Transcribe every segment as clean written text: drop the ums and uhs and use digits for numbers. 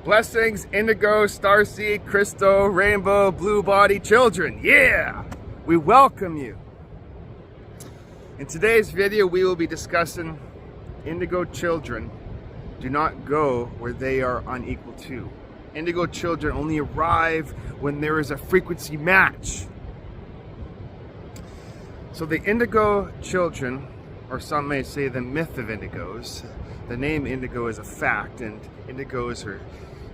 Blessings, Indigo, Starseed, Crystal, Rainbow, Blue Body children. Yeah! We welcome you. In today's video, we will be discussing Indigo children do not go where they are unequal to. Indigo children only arrive when there is a frequency match. So the Indigo children, or some may say the myth of indigos, the name indigo is a fact, and indigos are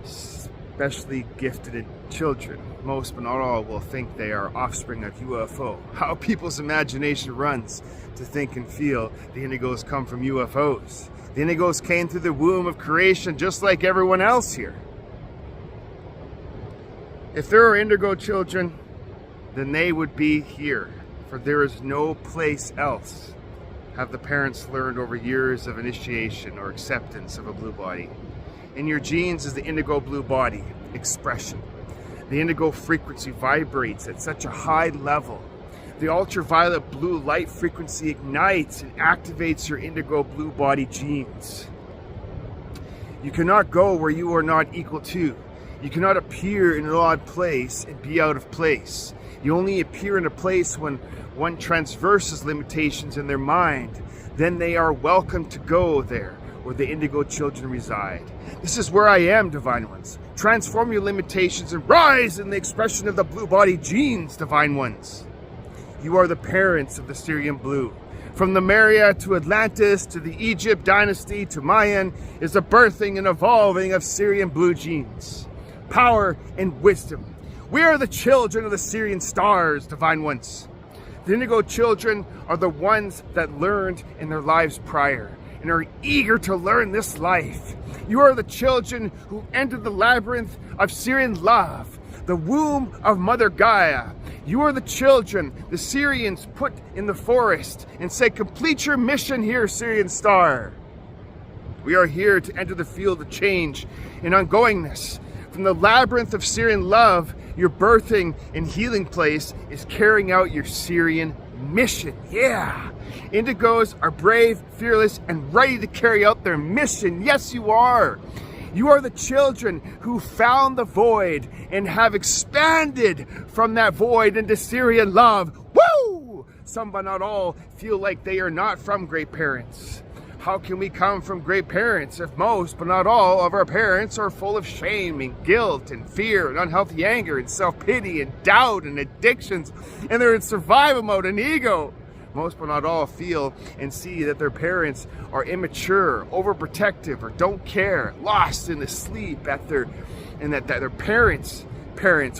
specially gifted children. Most, but not all, will think they are offspring of UFO. How people's imagination runs to think and feel the indigos come from UFOs. The indigos came through the womb of creation just like everyone else here. If there are indigo children, then they would be here, for there is no place else have the parents learned over years of initiation or acceptance of a blue body. In your genes is the Indigo-Blue Body Expression. The indigo frequency vibrates at such a high level. The ultraviolet blue light frequency ignites and activates your Indigo-Blue Body genes. You cannot go where you are not equal to. You cannot appear in an odd place and be out of place. You only appear in a place when one transverses limitations in their mind. Then they are welcome to go there where the indigo children reside. This is where I am, Divine Ones. Transform your limitations and rise in the expression of the blue body genes, Divine Ones. You are the parents of the Syrian blue. From the Maria to Atlantis to the Egypt dynasty to Mayan is the birthing and evolving of Syrian blue genes. Power and wisdom. We are the children of the Syrian stars, Divine Ones. The indigo children are the ones that learned in their lives prior and are eager to learn this life. You are the children who entered the labyrinth of Syrian love, the womb of Mother Gaia. You are the children the Syrians put in the forest and say, complete your mission here, Syrian star. We are here to enter the field of change and ongoingness. From the labyrinth of Syrian love, your birthing and healing place is carrying out your Syrian mission. Yeah! Indigos are brave, fearless, and ready to carry out their mission. Yes, you are. You are the children who found the void and have expanded from that void into Syrian love. Woo! Some, but not all, feel like they are not from great parents. How can we come from great parents if most, but not all, of our parents are full of shame and guilt and fear and unhealthy anger and self-pity and doubt and addictions, and they're in survival mode and ego? Most, but not all, feel and see that their parents are immature, overprotective, or don't care, lost in the sleep and that their parents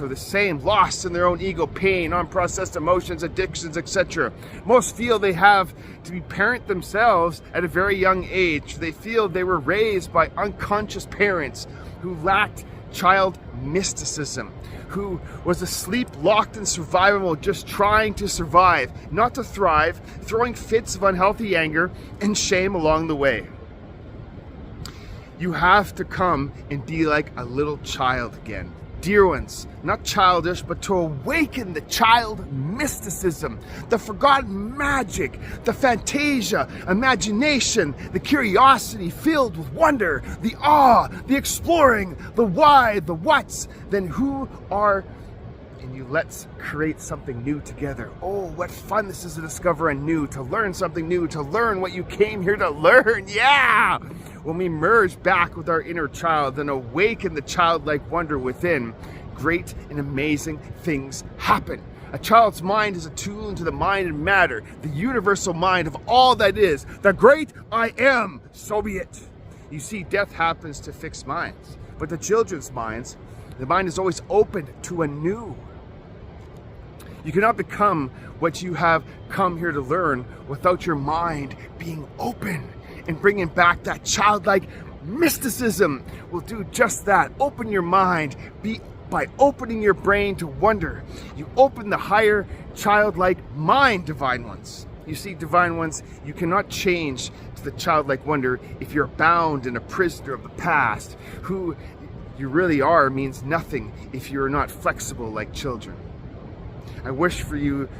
are the same, lost in their own ego, pain, unprocessed emotions, addictions, etc. Most feel they have to be parent themselves at a very young age. They feel they were raised by unconscious parents who lacked child mysticism, who was asleep, locked in survival mode, just trying to survive, not to thrive, throwing fits of unhealthy anger and shame along the way. You have to come and be like a little child again. Dear ones, not childish, but to awaken the child mysticism, the forgotten magic, the fantasia, imagination, the curiosity filled with wonder, the awe, the exploring, the why, the what's, then who are, and you let's create something new together. Oh, what fun this is to discover anew, to learn something new, to learn what you came here to learn. Yeah! When we merge back with our inner child and awaken the childlike wonder within, great and amazing things happen. A child's mind is attuned to the mind and matter, the universal mind of all that is, the great I am, so be it. You see, death happens to fixed minds, but the children's minds, the mind is always open to anew. You cannot become what you have come here to learn without your mind being open and bringing back that childlike mysticism. Will do just that. Open your mind. By opening your brain to wonder, you open the higher childlike mind, Divine Ones. You see, Divine Ones, you cannot change to the childlike wonder if you're bound and a prisoner of the past. Who you really are means nothing if you're not flexible like children. I wish for you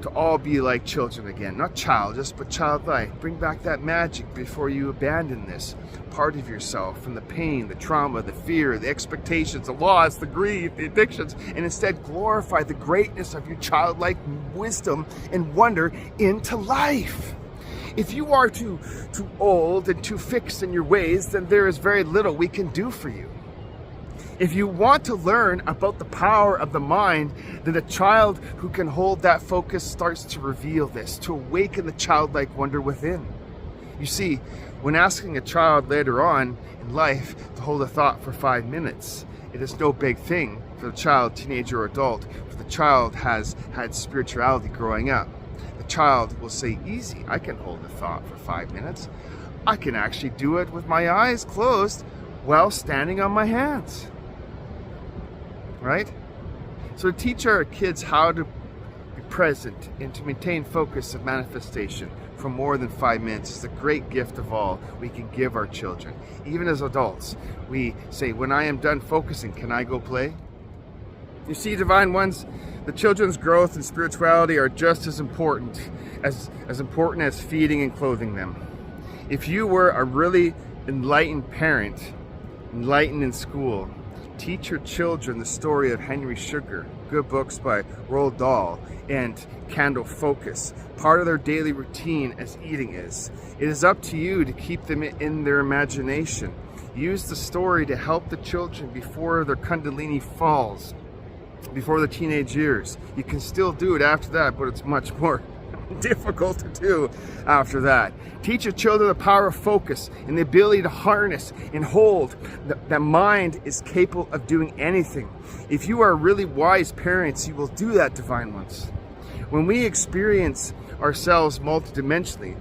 to all be like children again. Not childish, but childlike. Bring back that magic before you abandon this part of yourself from the pain, the trauma, the fear, the expectations, the loss, the grief, the addictions, and instead glorify the greatness of your childlike wisdom and wonder into life. If you are too old and too fixed in your ways, then there is very little we can do for you. If you want to learn about the power of the mind, then a child who can hold that focus starts to reveal this, to awaken the childlike wonder within. You see, when asking a child later on in life to hold a thought for 5 minutes, it is no big thing for the child, teenager, or adult, for the child has had spirituality growing up. The child will say, easy, I can hold a thought for 5 minutes. I can actually do it with my eyes closed while standing on my hands. Right? So to teach our kids how to be present and to maintain focus of manifestation for more than 5 minutes is the great gift of all we can give our children. Even as adults, we say, when I am done focusing, can I go play? You see, Divine Ones, the children's growth and spirituality are just as important as feeding and clothing them. If you were a really enlightened parent, enlightened in school, teach your children the story of Henry Sugar, good books by Roald Dahl, and Candle Focus. Part of their daily routine as eating is. It is up to you to keep them in their imagination. Use the story to help the children before their Kundalini falls, before the teenage years. You can still do it after that, but it's much more difficult to do after that. Teach your children the power of focus and the ability to harness and hold. That mind is capable of doing anything. If you are really wise parents, you will do that, Divine Ones. When we experience ourselves multidimensionally,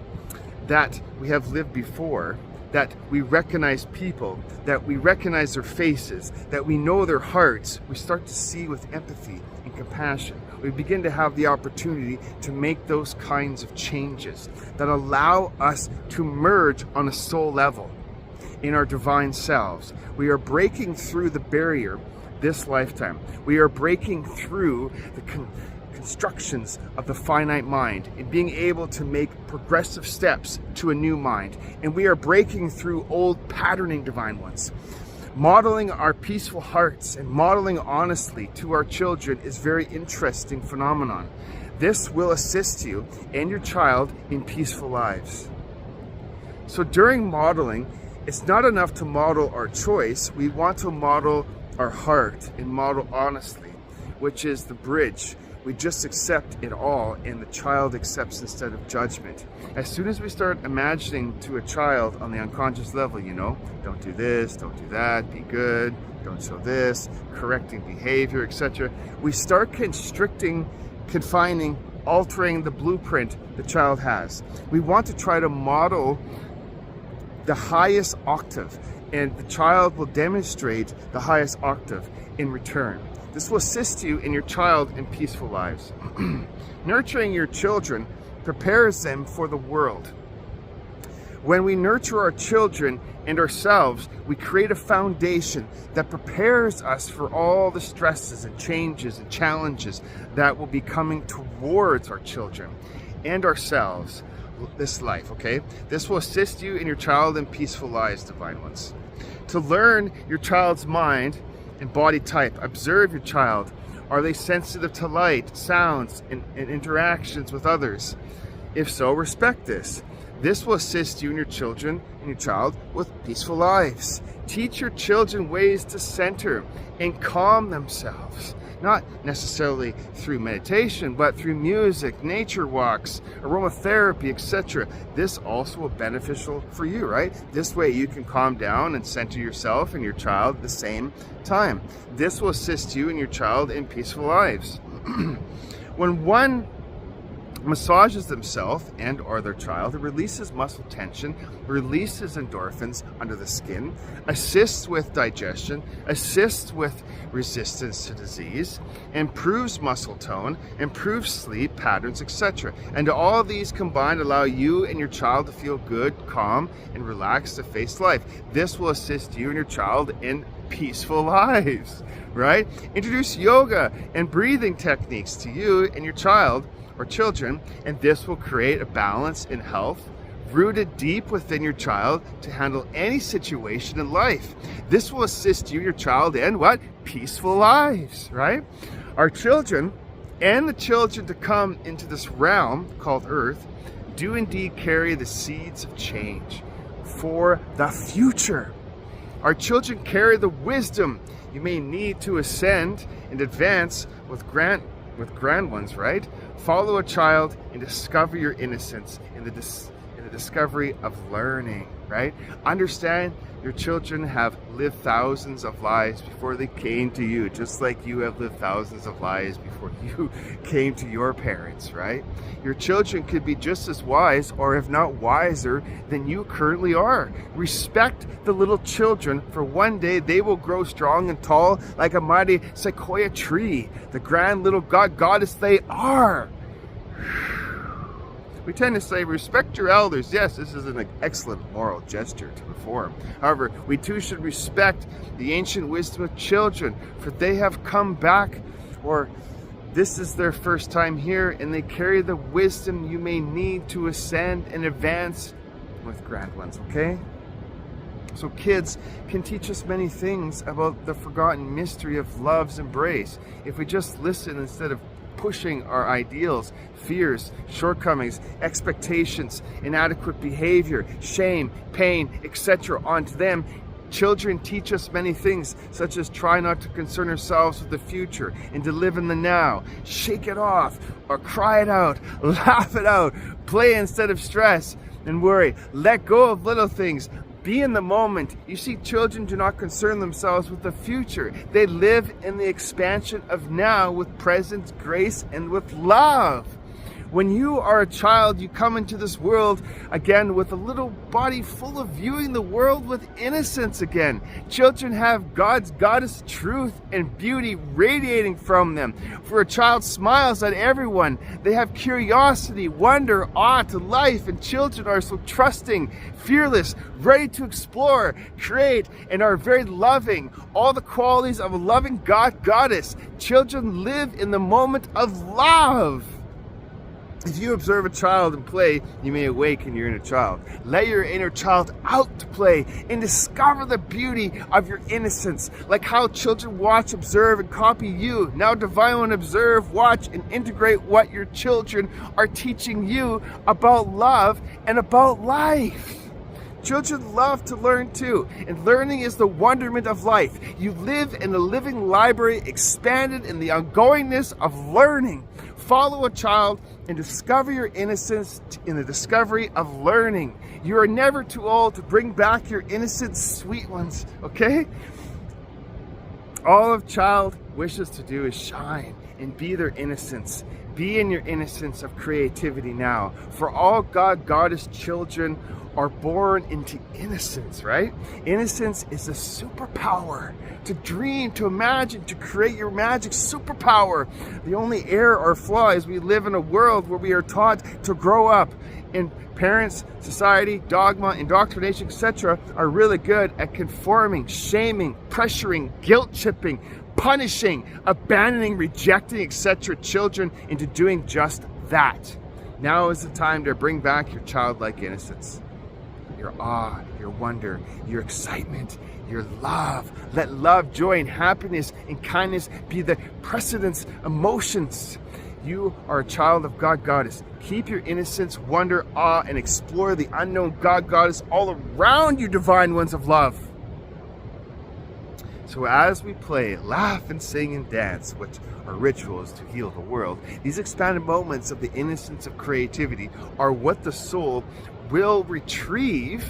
that we have lived before, that we recognize people, that we recognize their faces, that we know their hearts, we start to see with empathy and compassion. We begin to have the opportunity to make those kinds of changes that allow us to merge on a soul level in our divine selves. We are breaking through the barrier this lifetime. We are breaking through the constructions of the finite mind and being able to make progressive steps to a new mind. And we are breaking through old patterning, Divine Ones. Modeling our peaceful hearts and modeling honestly to our children is a very interesting phenomenon. This will assist you and your child in peaceful lives. So during modeling, it's not enough to model our choice. We want to model our heart and model honestly, which is the bridge. We just accept it all, and the child accepts instead of judgment. As soon as we start imagining to a child on the unconscious level, don't do this, don't do that, be good, don't show this, correcting behavior, etc., we start constricting, confining, altering the blueprint the child has. We want to try to model the highest octave, and the child will demonstrate the highest octave in return. This will assist you in your child in peaceful lives. Nurturing your children prepares them for the world. When we nurture our children and ourselves, we create a foundation that prepares us for all the stresses and changes and challenges that will be coming towards our children and ourselves this life, okay? This will assist you in your child in peaceful lives, Divine Ones. To learn your child's mind and body type, observe your child. Are they sensitive to light, sounds, and interactions with others? If so, respect this. This will assist you and your children and your child with peaceful lives. Teach your children ways to center and calm themselves. Not necessarily through meditation, but through music, nature walks, aromatherapy, etc. This also will be beneficial for you, right? This way you can calm down and center yourself and your child at the same time. This will assist you and your child in peaceful lives. When one massages themselves and or their child, it releases muscle tension, releases endorphins under the skin, assists with digestion, assists with resistance to disease, improves muscle tone, improves sleep patterns, etc. And all of these combined allow you and your child to feel good, calm, and relaxed to face life. This will assist you and your child in peaceful lives, right? Introduce yoga and breathing techniques to you and your child or children, and this will create a balance in health rooted deep within your child to handle any situation in life. This will assist you, your child, in what? Peaceful lives, right? Our children and the children to come into this realm called Earth do indeed carry the seeds of change for the future. Our children carry the wisdom you may need to ascend and advance with grand ones, right? Follow a child and discover your innocence in the discovery of learning, right? Understand your children have lived thousands of lives before they came to you, just like you have lived thousands of lives before you came to your parents, right? Your children could be just as wise, or if not wiser, than you currently are. Respect the little children, for one day they will grow strong and tall like a mighty sequoia tree, the grand little goddess they are. We tend to say, respect your elders. Yes, this is an excellent moral gesture to perform. However, we too should respect the ancient wisdom of children, for they have come back, or this is their first time here, and they carry the wisdom you may need to ascend and advance with grand ones, okay? So kids can teach us many things about the forgotten mystery of love's embrace if we just listen instead of pushing our ideals, fears, shortcomings, expectations, inadequate behavior, shame, pain, etc. onto them. Children teach us many things, such as try not to concern ourselves with the future and to live in the now. Shake it off, or cry it out, laugh it out, play instead of stress and worry. Let go of little things. Be in the moment. You see, children do not concern themselves with the future. They live in the expansion of now with presence, grace, and with love. When you are a child, you come into this world again with a little body full of viewing the world with innocence again. Children have God's goddess truth and beauty radiating from them. For a child smiles at everyone. They have curiosity, wonder, awe to life, and children are so trusting, fearless, ready to explore, create, and are very loving. All the qualities of a loving goddess. Children live in the moment of love. If you observe a child and play, you may awaken your inner child. Let your inner child out to play and discover the beauty of your innocence. Like how children watch, observe, and copy you. Now Divine One, observe, watch, and integrate what your children are teaching you about love and about life. Children love to learn too, and learning is the wonderment of life. You live in a living library, expanded in the ongoingness of learning. Follow a child and discover your innocence in the discovery of learning. You are never too old to bring back your innocent sweet ones, okay? All a child wishes to do is shine and be their innocence. Be in your innocence of creativity now. For all goddess children are born into innocence, right? Innocence is a superpower. To dream, to imagine, to create your magic superpower. The only error or flaw is we live in a world where we are taught to grow up, and parents, society, dogma, indoctrination, etc. are really good at conforming, shaming, pressuring, guilt-tripping, punishing, abandoning, rejecting, etc. children into doing just that. Now is the time to bring back your childlike innocence. Your awe, your wonder, your excitement, your love. Let love, joy, and happiness and kindness be the precedence emotions. You are a child of goddess. Keep your innocence, wonder, awe, and explore the unknown goddess all around you, divine ones of love. So as we play, laugh, and sing and dance, which are rituals to heal the world, these expanded moments of the innocence of creativity are what the soul will retrieve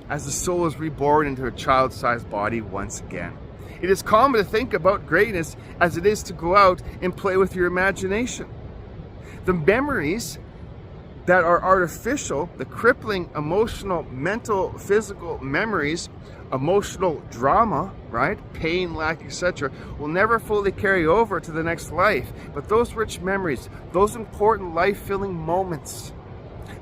as the soul is reborn into a child-sized body once again. It is common to think about greatness as it is to go out and play with your imagination. The memories that are artificial, the crippling emotional, mental, physical memories, emotional drama, right? Pain, lack, etc., will never fully carry over to the next life. But those rich memories, those important life-filling moments,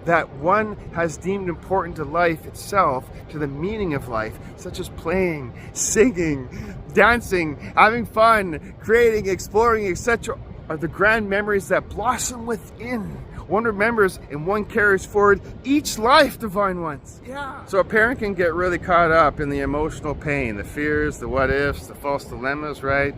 that one has deemed important to life itself, to the meaning of life, such as playing, singing, dancing, having fun, creating, exploring, etc., are the grand memories that blossom within. One remembers and one carries forward each life, divine ones. Yeah. So a parent can get really caught up in the emotional pain, the fears, the what ifs, the false dilemmas, right?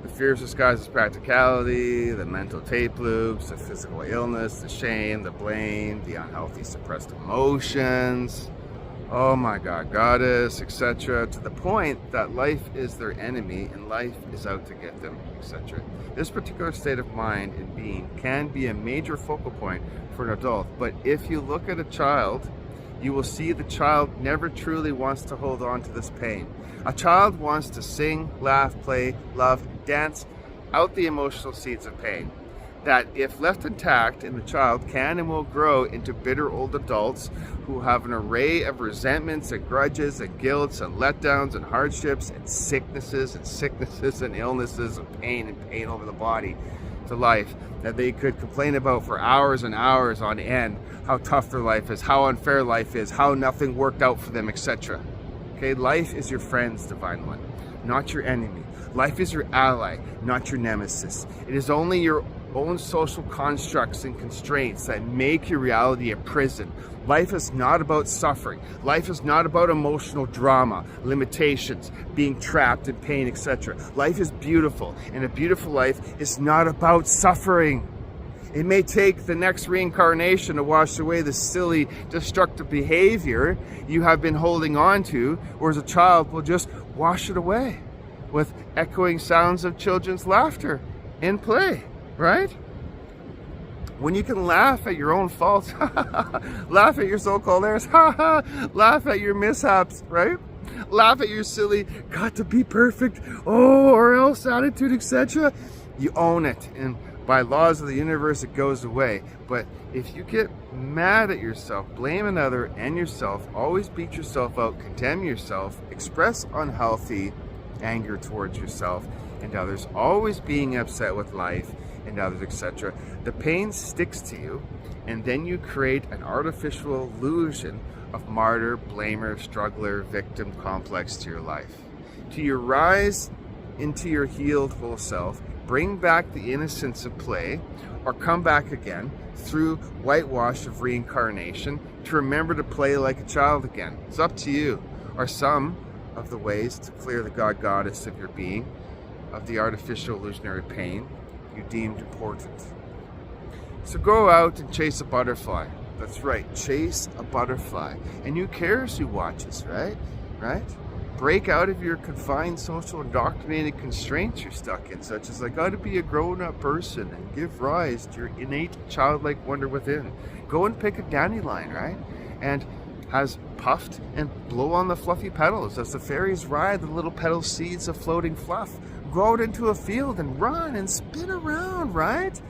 The fears disguised as practicality, the mental tape loops, the physical illness, the shame, the blame, the unhealthy suppressed emotions. Oh my God, goddess, etc. To the point that life is their enemy and life is out to get them, etc. This particular state of mind and being can be a major focal point for an adult. But if you look at a child, you will see the child never truly wants to hold on to this pain. A child wants to sing, laugh, play, love, dance out the emotional seeds of pain that, if left intact in the child, can and will grow into bitter old adults who have an array of resentments and grudges and guilts and letdowns and hardships and sicknesses and illnesses and pain over the body to life that they could complain about for hours and hours on end, how tough their life is, how unfair life is, how nothing worked out for them, etc. Okay, life is your friend's divine one, not your enemy. Life is your ally, not your nemesis. It is only your own social constructs and constraints that make your reality a prison. Life is not about suffering. Life is not about emotional drama, limitations, being trapped in pain, etc. Life is beautiful, and a beautiful life is not about suffering. It may take the next reincarnation to wash away the silly, destructive behavior you have been holding on to, or as a child will just wash it away with echoing sounds of children's laughter in play, right? When you can laugh at your own faults, laugh at your so-called errors, laugh at your mishaps, right? Laugh at your silly, got to be perfect, or else attitude, etc. You own it, and by laws of the universe, it goes away. But if you get mad at yourself, blame another and yourself, always beat yourself out, condemn yourself, express unhealthy anger towards yourself and others, always being upset with life and others, etc., the pain sticks to you, and then you create an artificial illusion of martyr, blamer, struggler, victim complex to your life. To your rise into your healed whole self, bring back the innocence of play, or come back again through whitewash of reincarnation to remember to play like a child again. It's up to you. Are some of the ways to clear the God-Goddess of your being of the artificial illusionary pain you deemed important. So go out and chase a butterfly. That's right, chase a butterfly. And who cares who watches, right? Right? Break out of your confined social indoctrinated constraints you're stuck in, such as I gotta be a grown-up person, and give rise to your innate childlike wonder within. Go and pick a dandelion, right? And has puffed and blow on the fluffy petals as the fairies ride the little petal seeds of floating fluff. Go out into a field and run and spin around, right?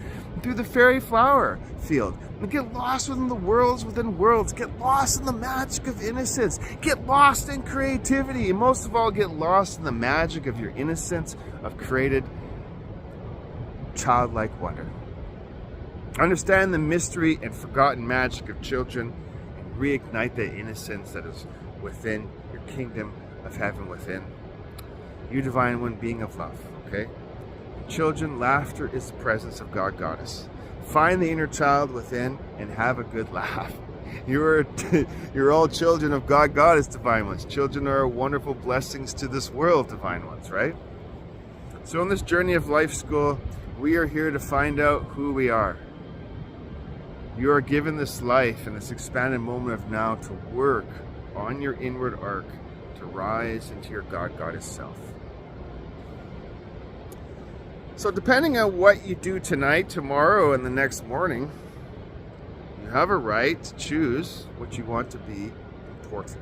Through the fairy flower field. And get lost within the worlds within worlds. Get lost in the magic of innocence. Get lost in creativity. And most of all, get lost in the magic of your innocence of created childlike wonder. Understand the mystery and forgotten magic of children and reignite the innocence that is within your kingdom of heaven within. You divine one, being of love, okay? Children, laughter is the presence of God-Goddess. Find the inner child within and have a good laugh. You're all children of God-Goddess, divine ones. Children are wonderful blessings to this world, divine ones, right? So in this journey of life school, we are here to find out who we are. You are given this life and this expanded moment of now to work on your inward arc to rise into your God-Goddess self. So depending on what you do tonight, tomorrow, and the next morning, you have a right to choose what you want to be important.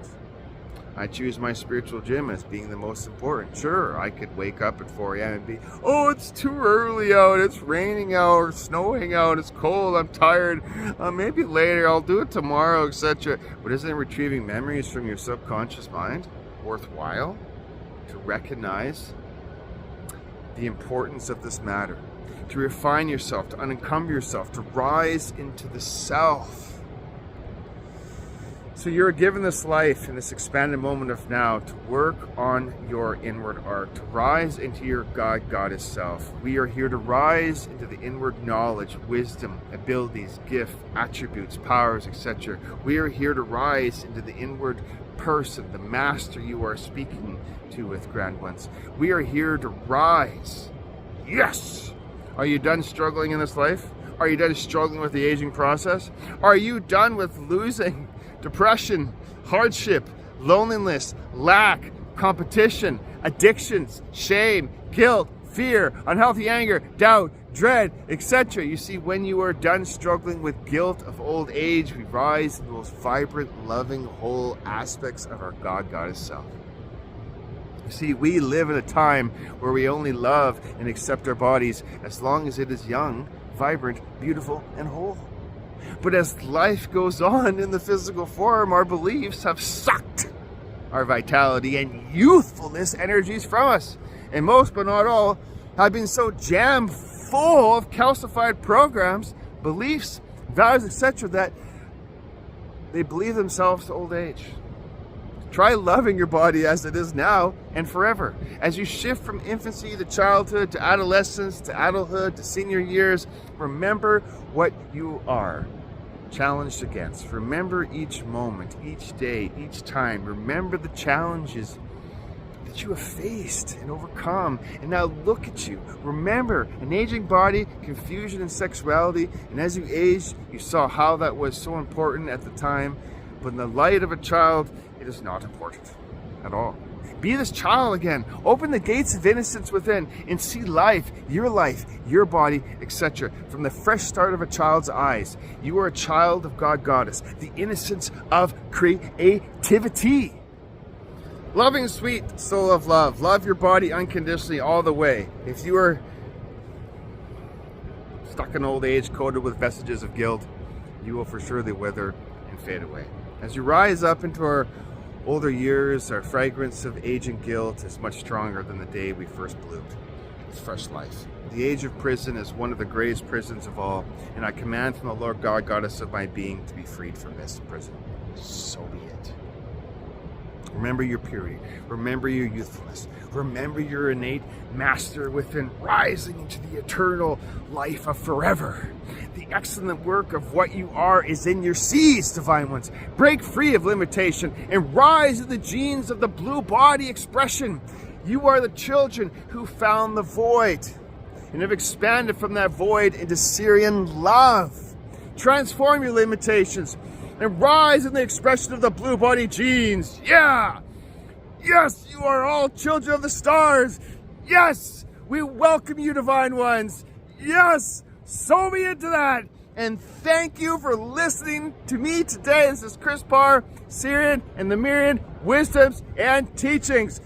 I choose my spiritual gym as being the most important. Sure, I could wake up at 4 a.m. and be, oh, it's too early out, it's raining out, or snowing out, it's cold, I'm tired, maybe later, I'll do it tomorrow, etc. But isn't retrieving memories from your subconscious mind worthwhile to recognize the importance of this matter, to refine yourself, to unencumber yourself, to rise into the self So you're given this life in this expanded moment of now to work on your inward art, to rise into your God, Goddess self. We are here to rise into the inward knowledge, wisdom, abilities, gifts, attributes, powers, etc. We are here to rise into the inward person, the master you are speaking to with grand ones. We are here to rise. Yes! Are you done struggling in this life? Are you done struggling with the aging process? Are you done with losing? Depression, hardship, loneliness, lack, competition, addictions, shame, guilt, fear, unhealthy anger, doubt, dread, etc. You see, when you are done struggling with guilt of old age, we rise in the most vibrant, loving, whole aspects of our God, Goddess self. You see, we live in a time where we only love and accept our bodies as long as it is young, vibrant, beautiful, and whole. But as life goes on in the physical form, our beliefs have sucked our vitality and youthfulness energies from us. And most, but not all, have been so jammed full of calcified programs, beliefs, values, etc. that they believe themselves to old age. Try loving your body as it is now and forever. As you shift from infancy to childhood, to adolescence, to adulthood, to senior years, remember what you are challenged against. Remember each moment, each day, each time. Remember the challenges that you have faced and overcome. And now look at you. Remember, an aging body, confusion in sexuality, and as you aged, you saw how that was so important at the time. But in the light of a child, it is not important at all. Be this child again. Open the gates of innocence within and see life, your body, etc. from the fresh start of a child's eyes. You are a child of God, Goddess, the innocence of creativity. Loving, sweet soul of love. Love your body unconditionally all the way. If you are stuck in old age, coated with vestiges of guilt, you will for surely wither and fade away. As you rise up into our older years, our fragrance of aging guilt is much stronger than the day we first bloomed. It's fresh life. The age of prison is one of the greatest prisons of all, and I command from the Lord God, Goddess of my being, to be freed from this prison. So be it. Remember your purity. Remember your youthfulness. Remember your innate master within, rising into the eternal life of forever. The excellent work of what you are is in your seas, divine ones. Break free of limitation and rise in the genes of the blue body expression. You are the children who found the void and have expanded from that void into Syrian love. Transform your limitations and rise in the expression of the blue body genes. Yeah! Yes, you are all children of the stars. Yes, we welcome you, divine ones. Yes, so be it to that. And thank you for listening to me today. This is Chris Parr, Syrian and the myriad wisdoms and teachings.